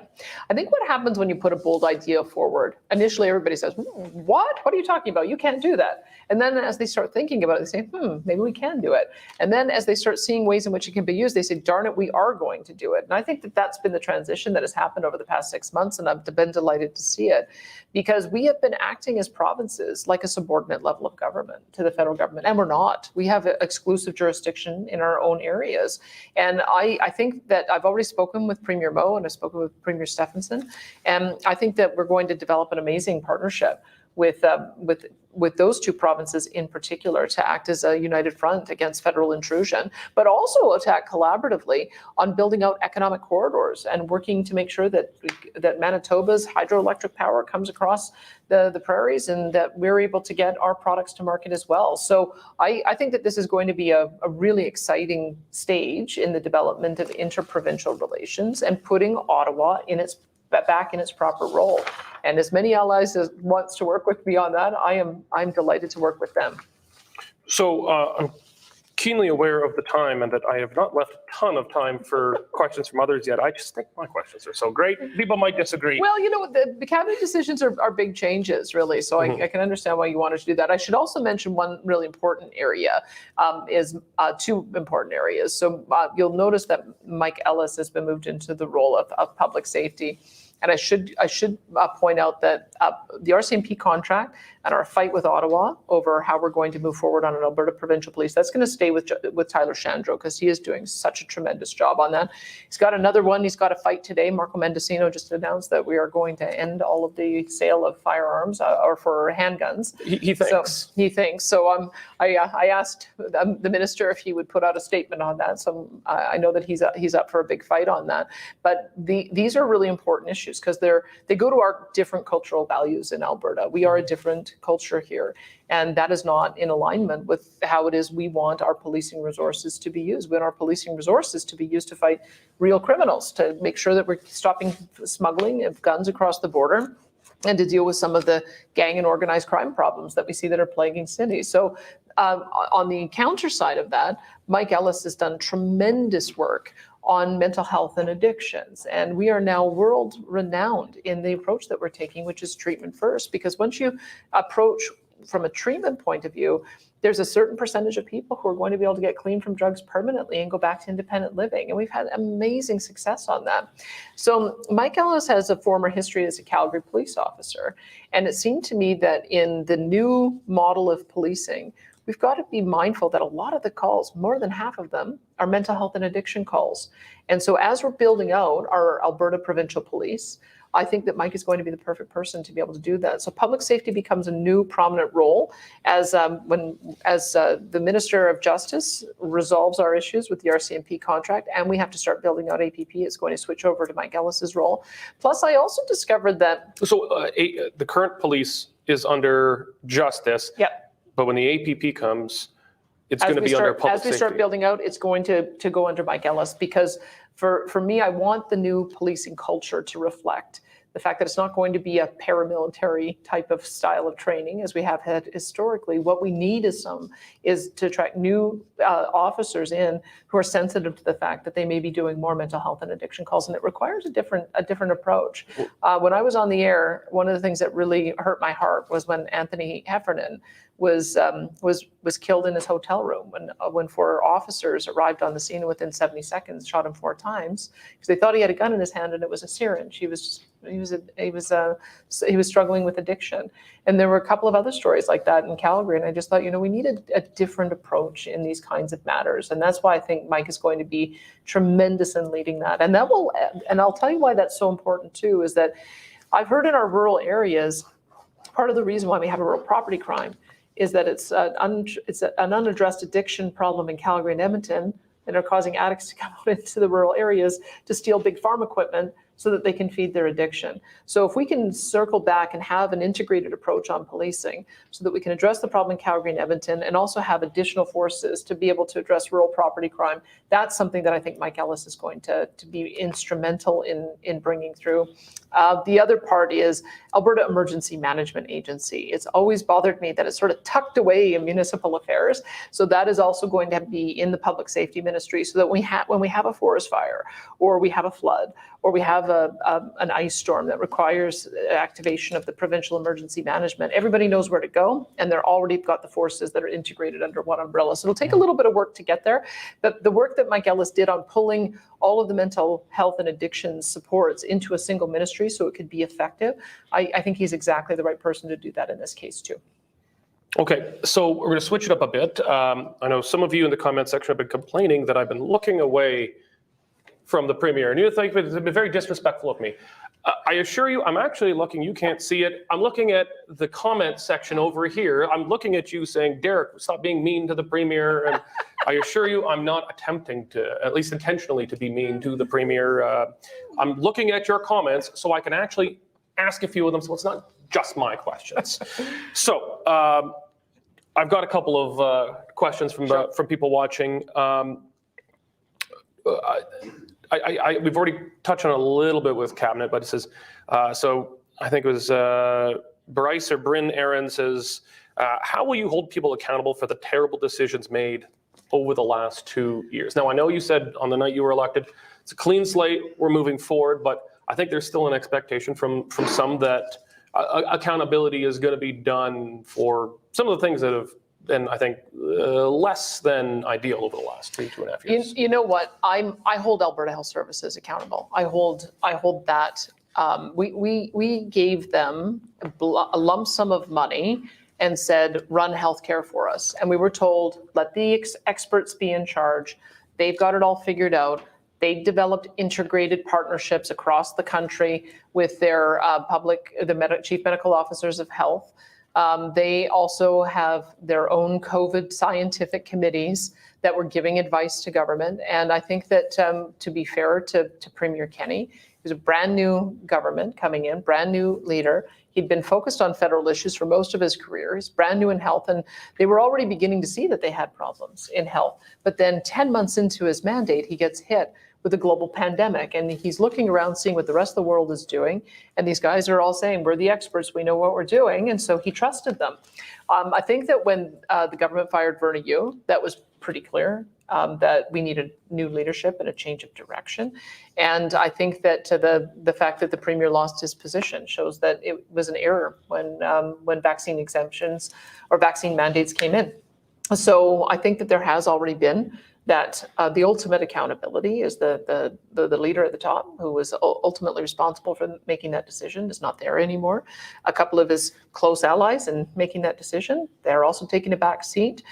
Speaker 2: I think what happens when you put a bold idea forward, initially everybody says, what? What are you talking about? You can't do that. And then as they start thinking about it, they say, maybe we can do it. And then as they start seeing ways in which it can be used, they say, darn it, we are going to do it. And I think that that's been the transition that has happened over the past 6 months, and I've been delighted to see it, because we have been acting as provinces like a subordinate level of government to the federal government, and we're not. We have exclusive jurisdiction in our own areas. And I think that I've already spoken with Premier Moe and I've spoken with Premier Stephenson, and I think that we're going to develop an amazing partnership with those 2 provinces in particular to act as a united front against federal intrusion, but also attack collaboratively on building out economic corridors and working to make sure that Manitoba's hydroelectric power comes across the prairies and that we're able to get our products to market as well. So I think that this is going to be a really exciting stage in the development of interprovincial relations and putting Ottawa in its back in its proper role. And as many allies as wants to work with me on that, I'm delighted to work with them.
Speaker 1: So I'm keenly aware of the time and that I have not left a ton of time for questions from others yet. I just think my questions are so great. People might disagree.
Speaker 2: Well, you know, the cabinet decisions are big changes, really. So I can understand why you wanted to do that. I should also mention one really important area is two important areas. So you'll notice that Mike Ellis has been moved into the role of public safety. And I should point out that the RCMP contract and our fight with Ottawa over how we're going to move forward on an Alberta Provincial Police, that's going to stay with Tyler Shandro, because he is doing such a tremendous job on that. He's got another one. He's got a fight today. Marco Mendocino just announced that we are going to end all of the sale of firearms or for handguns.
Speaker 1: He thinks.
Speaker 2: So, he thinks. So I asked the minister if he would put out a statement on that. So I know that he's up for a big fight on that. But these are really important issues, because they go to our different cultural values in Alberta. We are a different culture here, and that is not in alignment with how it is we want our policing resources to be used. We want our policing resources to be used to fight real criminals, to make sure that we're stopping smuggling of guns across the border, and to deal with some of the gang and organized crime problems that we see that are plaguing cities. So on the counter side of that, Mike Ellis has done tremendous work on mental health and addictions. And we are now world renowned in the approach that we're taking, which is treatment first. Because once you approach from a treatment point of view, there's a certain percentage of people who are going to be able to get clean from drugs permanently and go back to independent living. And we've had amazing success on that. So Mike Ellis has a former history as a Calgary police officer. And it seemed to me that in the new model of policing, we've got to be mindful that a lot of the calls, more than half of them, are mental health and addiction calls. And so as we're building out our Alberta Provincial Police, I think that Mike is going to be the perfect person to be able to do that. So public safety becomes a new prominent role as the Minister of Justice resolves our issues with the RCMP contract, and we have to start building out APP. It's going to switch over to Mike Ellis's role. Plus, I also discovered that...
Speaker 1: So the current police is under Justice.
Speaker 2: Yep.
Speaker 1: But when the APP comes, it's going to be under public safety.
Speaker 2: As we start building out, it's going to go under Mike Ellis, because for me, I want the new policing culture to reflect the fact that it's not going to be a paramilitary type of style of training as we have had historically. What we need is to attract new officers in who are sensitive to the fact that they may be doing more mental health and addiction calls, and it requires a different approach. When I was on the air, one of the things that really hurt my heart was when Anthony Heffernan was killed in his hotel room when 4 officers arrived on the scene and within 70 seconds shot him 4 times because they thought he had a gun in his hand and it was a syringe. He was struggling with addiction, and there were a couple of other stories like that in Calgary. And I just thought, we need a different approach in these kinds of matters, and that's why I think Mike is going to be tremendous in leading that. And I'll tell you why that's so important too. Is that I've heard in our rural areas, part of the reason why we have a rural property crime is that it's an unaddressed addiction problem in Calgary and Edmonton, and are causing addicts to come out into the rural areas to steal big farm equipment so that they can feed their addiction. So if we can circle back and have an integrated approach on policing so that we can address the problem in Calgary and Edmonton and also have additional forces to be able to address rural property crime, that's something that I think Mike Ellis is going to be instrumental in bringing through. The other part is Alberta Emergency Management Agency. It's always bothered me that it's sort of tucked away in municipal affairs. So that is also going to be in the public safety ministry, so that when we have a forest fire, or we have a flood, or we have an ice storm that requires activation of the provincial emergency management, everybody knows where to go, and they're already got the forces that are integrated under one umbrella. So it'll take a little bit of work to get there, but the work that Mike Ellis did on pulling all of the mental health and addiction supports into a single ministry so it could be effective, I think he's exactly the right person to do that in this case too.
Speaker 1: Okay, so we're going to switch it up a bit. I know some of you in the comment section have been complaining that I've been looking away from the Premier, and you think it's been very disrespectful of me. I assure you, I'm actually looking, you can't see it, I'm looking at the comment section over here. I'm looking at you saying, Derek, stop being mean to the Premier, and I assure you I'm not attempting to, at least intentionally, to be mean to the Premier. I'm looking at your comments so I can actually ask a few of them, so it's not just my questions. So I've got a couple of questions from people watching. we've already touched on it a little bit with Cabinet, but it says, so I think it was Bryce or Bryn Aaron says, how will you hold people accountable for the terrible decisions made over the last 2 years? Now, I know you said on the night you were elected, it's a clean slate, we're moving forward, but I think there's still an expectation from some that accountability is going to be done for some of the things that have been, I think, less than ideal over the last 2.5 years.
Speaker 2: You know what? I hold Alberta Health Services accountable. I hold that. We gave them a lump sum of money and said, run healthcare for us. And we were told, let the experts be in charge. They've got it all figured out. They've developed integrated partnerships across the country with their chief medical officers of health. They also have their own COVID scientific committees that were giving advice to government. And I think that to be fair to Premier Kenney, he was a brand new government coming in, brand new leader. He'd been focused on federal issues for most of his career. He's brand new in health, and they were already beginning to see that they had problems in health. But then 10 months into his mandate, he gets hit with a global pandemic, and he's looking around seeing what the rest of the world is doing. And these guys are all saying, we're the experts, we know what we're doing. And so he trusted them. I think that when the government fired Verna Yu, that was pretty clear that we needed new leadership and a change of direction. And I think that the fact that the Premier lost his position shows that it was an error when vaccine exemptions or vaccine mandates came in. So I think that there has already been that the ultimate accountability is the leader at the top, who was ultimately responsible for making that decision, is not there anymore. A couple of his close allies in making that decision, they're also taking a back seat.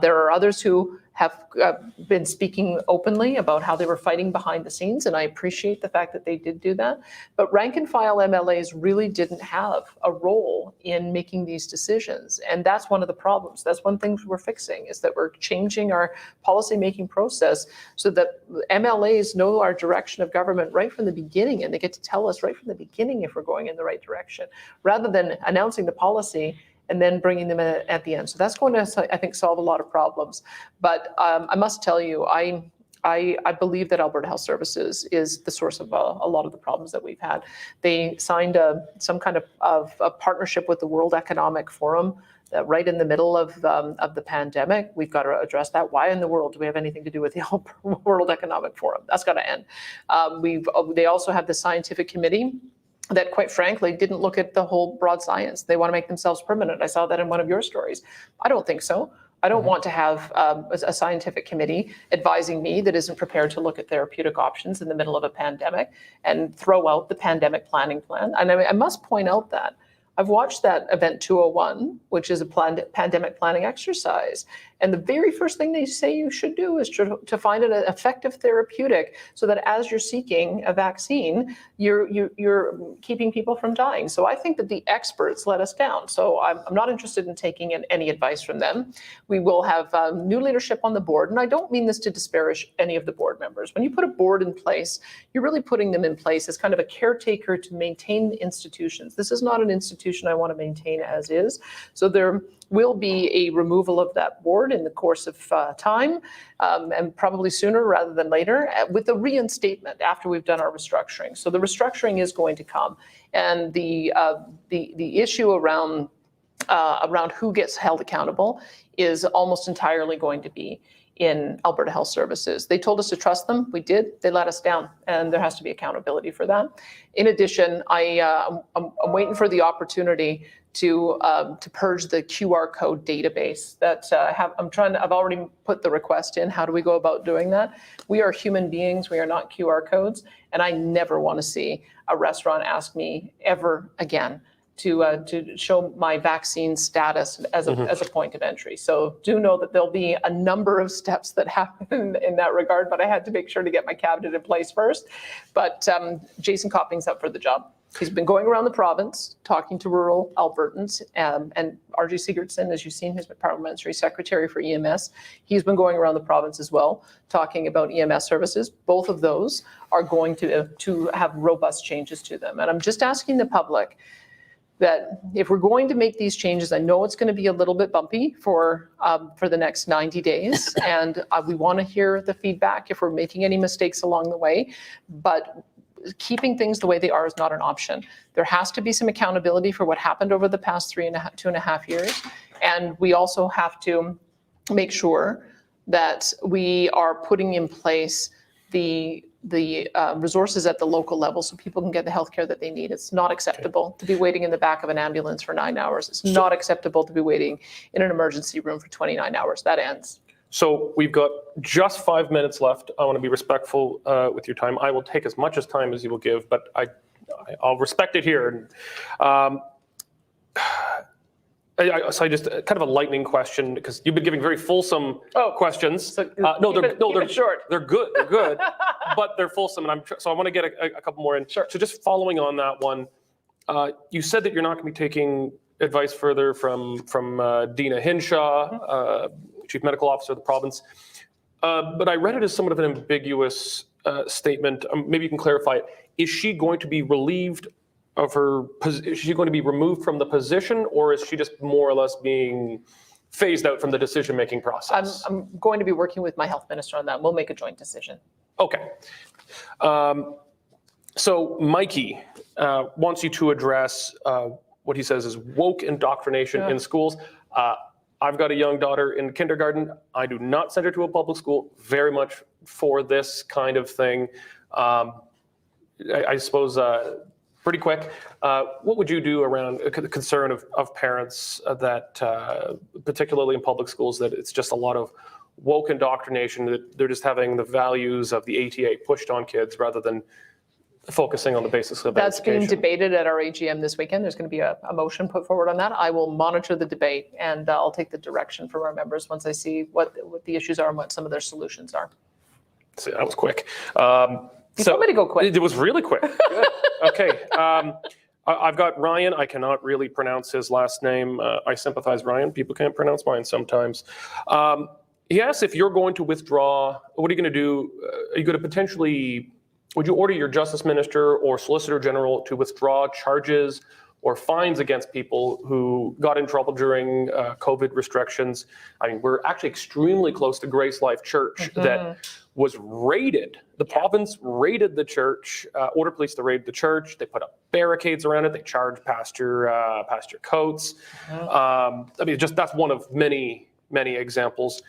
Speaker 2: There are others who have been speaking openly about how they were fighting behind the scenes, and I appreciate the fact that they did do that. But rank and file MLAs really didn't have a role in making these decisions, and that's one of the problems. That's one thing we're fixing, is that we're changing our policy-making process so that MLAs know our direction of government right from the beginning, and they get to tell us right from the beginning if we're going in the right direction, rather than announcing the policy and then bringing them in at the end. So that's going to, I think, solve a lot of problems. But I must tell you, I believe that Alberta Health Services is the source of a lot of the problems that we've had. They signed some kind of a partnership with the World Economic Forum right in the middle of the pandemic. We've got to address that. Why in the world do we have anything to do with the World Economic Forum? That's got to end. They also have the scientific committee that, quite frankly, didn't look at the whole broad science. They want to make themselves permanent. I saw that in one of your stories. I don't think so. I don't want to have a scientific committee advising me that isn't prepared to look at therapeutic options in the middle of a pandemic and throw out the pandemic planning plan. And I must point out that I've watched that Event 201, which is a pandemic planning exercise. And the very first thing they say you should do is to find an effective therapeutic so that as you're seeking a vaccine, you're keeping people from dying. So I think that the experts let us down. So I'm not interested in taking any advice from them. We will have new leadership on the board. And I don't mean this to disparage any of the board members. When you put a board in place, you're really putting them in place as kind of a caretaker to maintain institutions. This is not an institution I want to maintain as is. So there will be a removal of that board in the course of time, and probably sooner rather than later, with a reinstatement after we've done our restructuring. So the restructuring is going to come, and the issue around who gets held accountable is almost entirely going to be in Alberta Health Services. They told us to trust them. We did. They let us down, and there has to be accountability for that. In addition, I'm waiting for the opportunity to purge the QR code database that I've already put the request in. How do we go about doing that? We are human beings. We are not QR codes, and I never want to see a restaurant ask me ever again to show my vaccine status as a point of entry. So do know that there'll be a number of steps that happen in that regard, but I had to make sure to get my cabinet in place first. But Jason Copping's up for the job. He's been going around the province talking to rural Albertans, and R.J. Sigurdsson, as you've seen, has been parliamentary secretary for EMS. He's been going around the province as well, talking about EMS services. Both of those are going to have robust changes to them. And I'm just asking the public, that if we're going to make these changes, I know it's going to be a little bit bumpy for the next 90 days, and we want to hear the feedback if we're making any mistakes along the way, but keeping things the way they are is not an option. There has to be some accountability for what happened over the past 2.5 years, and we also have to make sure that we are putting in place the resources at the local level so people can get the healthcare that they need. It's not acceptable to be waiting in the back of an ambulance for 9 hours. It's not acceptable to be waiting in an emergency room for 29 hours. That ends.
Speaker 1: So we've got just 5 minutes left. I want to be respectful with your time. I will take as much time as you will give, but I'll respect it here. So I just kind of a lightning question, because you've been giving very fulsome questions.
Speaker 2: So
Speaker 1: no, they're
Speaker 2: short.
Speaker 1: They're good, but they're fulsome, and so I want to get a couple more in.
Speaker 2: Sure.
Speaker 1: So just following on that one, you said that you're not going to be taking advice further from Dina Hinshaw, Chief Medical Officer of the province, but I read it as somewhat of an ambiguous statement. Maybe you can clarify it. Is she going to be relieved of her, is she going to be removed from the position, or is she just more or less being phased out from the decision-making process?
Speaker 2: I'm going to be working with my health minister on that. We'll make a joint decision.
Speaker 1: Okay. So Mikey wants you to address what he says is woke indoctrination in schools. I've got a young daughter in kindergarten. I do not send her to a public school, very much for this kind of thing. I suppose pretty quick, what would you do around the concern of parents that, particularly in public schools, that it's just a lot of woke indoctrination, that they're just having the values of the ATA pushed on kids rather than focusing on the basics of
Speaker 2: That's
Speaker 1: education?
Speaker 2: being debated at our AGM this weekend. There's going to be a motion put forward on that. I will monitor the debate, and I'll take the direction from our members once I see what the issues are and what some of their solutions are.
Speaker 1: See, that was quick.
Speaker 2: You told me to go quick.
Speaker 1: It was really quick. Good. Okay. I've got Ryan. I cannot really pronounce his last name. I sympathize, Ryan. People can't pronounce mine sometimes. He asks if you're going to withdraw, what are you going to do? Are you going to potentially, would you order your Justice Minister or Solicitor General to withdraw charges or fines against people who got in trouble during COVID restrictions? I mean, we're actually extremely close to Grace Life Church that was raided. The province raided the church, ordered police to raid the church. They put up barricades around it. They charged Pastor Coates. I mean, just that's one of many, many examples.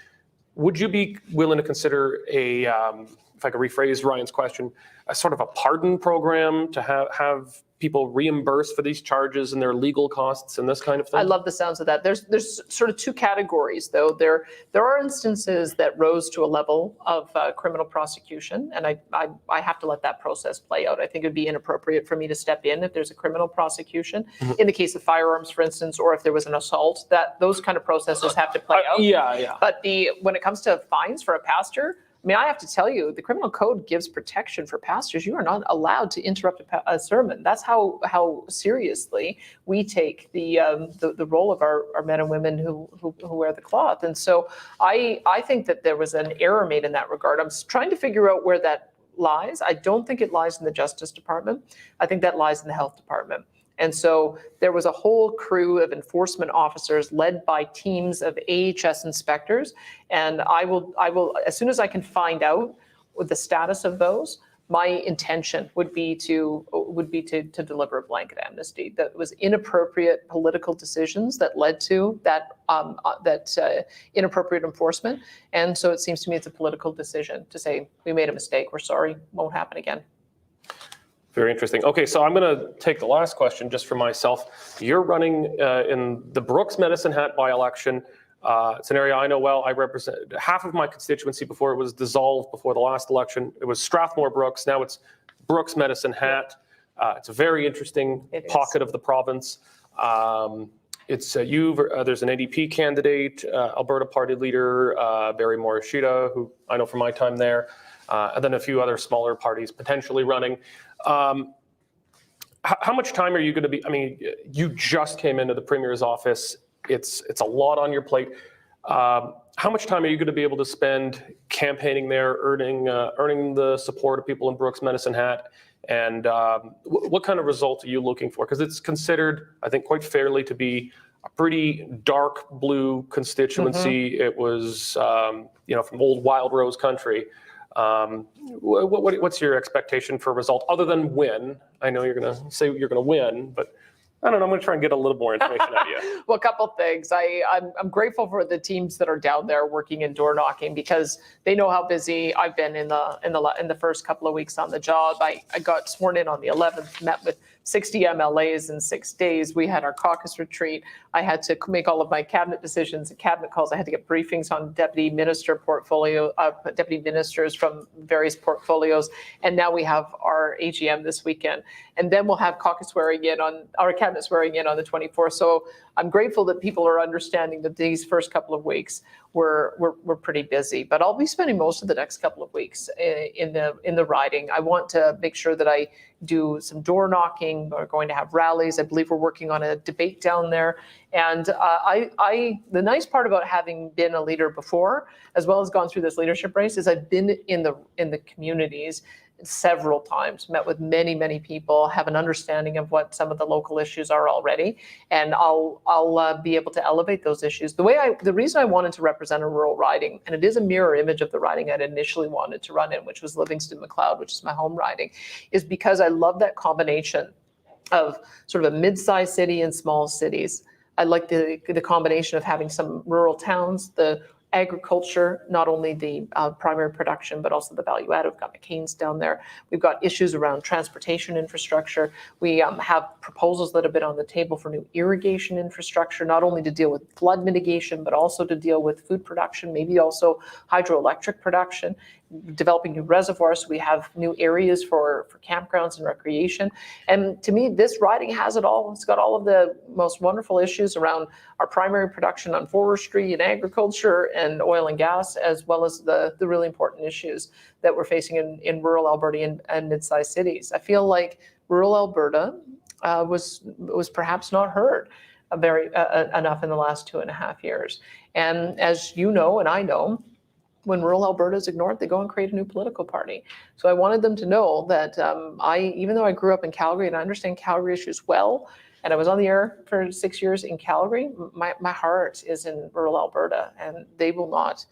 Speaker 1: Would you be willing to consider a, if I could rephrase Ryan's question, a sort of a pardon program to have people reimbursed for these charges and their legal costs and this kind of thing?
Speaker 2: I love the sounds of that. There's sort of two categories, though. There are instances that rose to a level of criminal prosecution, and I have to let that process play out. I think it would be inappropriate for me to step in if there's a criminal prosecution. In the case of firearms, for instance, or if there was an assault, that those kind of processes have to play out.
Speaker 1: Yeah.
Speaker 2: But when it comes to fines for a pastor, I mean, I have to tell you, the criminal code gives protection for pastors. You are not allowed to interrupt a sermon. That's how seriously we take the role of our men and women who wear the cloth. And so I think that there was an error made in that regard. I'm trying to figure out where that lies. I don't think it lies in the Justice Department. I think that lies in the Health Department. And so there was a whole crew of enforcement officers led by teams of AHS inspectors. And I will, as soon as I can find out what the status of those, my intention would be to deliver a blanket amnesty. That was inappropriate political decisions that led to that inappropriate enforcement. And so it seems to me it's a political decision to say, we made a mistake, we're sorry, won't happen again.
Speaker 1: Very interesting. Okay, so I'm going to take the last question just for myself. You're running in the Brooks Medicine Hat by-election. It's an area I know well. I represent half of my constituency before it was dissolved before the last election. It was Strathmore Brooks. Now it's Brooks Medicine Hat. It's a very interesting pocket of the province. It's there's an NDP candidate, Alberta Party leader, Barry Morishita, who I know from my time there, and then a few other smaller parties potentially running. How much time are you going to be? I mean, you just came into the Premier's office. It's a lot on your plate. How much time are you going to be able to spend campaigning there, earning the support of people in Brooks Medicine Hat, And what kind of result are you looking for? Because it's considered, I think, quite fairly to be a pretty dark blue constituency. It was, from old Wild Rose country. What's your expectation for a result other than win? I know you're going to say you're going to win, but I don't know. I'm going to try and get a little more information out of you.
Speaker 2: Well, a couple things. I'm grateful for the teams that are down there working and door knocking, because they know how busy I've been in the first couple of weeks on the job. I got sworn in on the 11th, met with 60 MLAs in 6 days. We had our caucus retreat. I had to make all of my cabinet decisions and cabinet calls. I had to get briefings on deputy ministers from various portfolios. And now we have our AGM this weekend. And then we'll have caucus swearing in on our cabinet swearing in on the 24th. So I'm grateful that people are understanding that these first couple of weeks we're pretty busy, but I'll be spending most of the next couple of weeks in the riding. I want to make sure that I do some door knocking. We're going to have rallies. I believe we're working on a debate down there. And the nice part about having been a leader before, as well as gone through this leadership race, is I've been in the communities several times, met with many people, have an understanding of what some of the local issues are already, and I'll be able to elevate those issues. The reason I wanted to represent a rural riding, and it is a mirror image of the riding I'd initially wanted to run in, which was Livingston-McLeod, which is my home riding, is because I love that combination of sort of a mid-sized city and small cities. I like the combination of having some rural towns, the agriculture, not only the primary production, but also the value add. We've got McCain's down there. We've got issues around transportation infrastructure. We have proposals that have been on the table for new irrigation infrastructure, not only to deal with flood mitigation, but also to deal with food production, maybe also hydroelectric production, developing new reservoirs. So we have new areas for campgrounds and recreation. And to me, this riding has it all. It's got all of the most wonderful issues around our primary production on forestry and agriculture and oil and gas, as well as the really important issues that we're facing in rural Alberta and mid-sized cities. I feel like rural Alberta was perhaps not heard enough in the last 2.5 years. And as you know, and I know, when rural Alberta is ignored, they go and create a new political party. So I wanted them to know that even though I grew up in Calgary and I understand Calgary issues well, and I was on the air for 6 years in Calgary, my heart is in rural Alberta, and they will not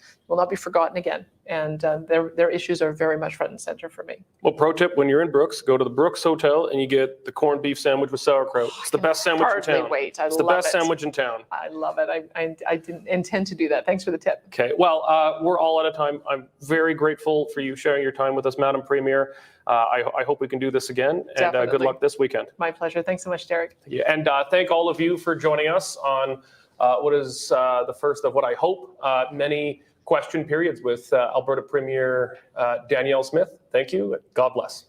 Speaker 2: be forgotten again. And their issues are very much front and center for me.
Speaker 1: Well, pro tip, when you're in Brooks, go to the Brooks Hotel and you get the corned beef sandwich with sauerkraut. It's the best sandwich in town. It's the best sandwich in town.
Speaker 2: I love it. I didn't intend to do that. Thanks for the tip.
Speaker 1: Okay. Well, we're all out of time. I'm very grateful for you sharing your time with us, Madam Premier. I hope we can do this again, and good luck this weekend.
Speaker 2: My pleasure. Thanks so much, Derek.
Speaker 1: Yeah, and thank all of you for joining us on what is the first of what I hope many question periods with Alberta Premier Danielle Smith. Thank you. God bless.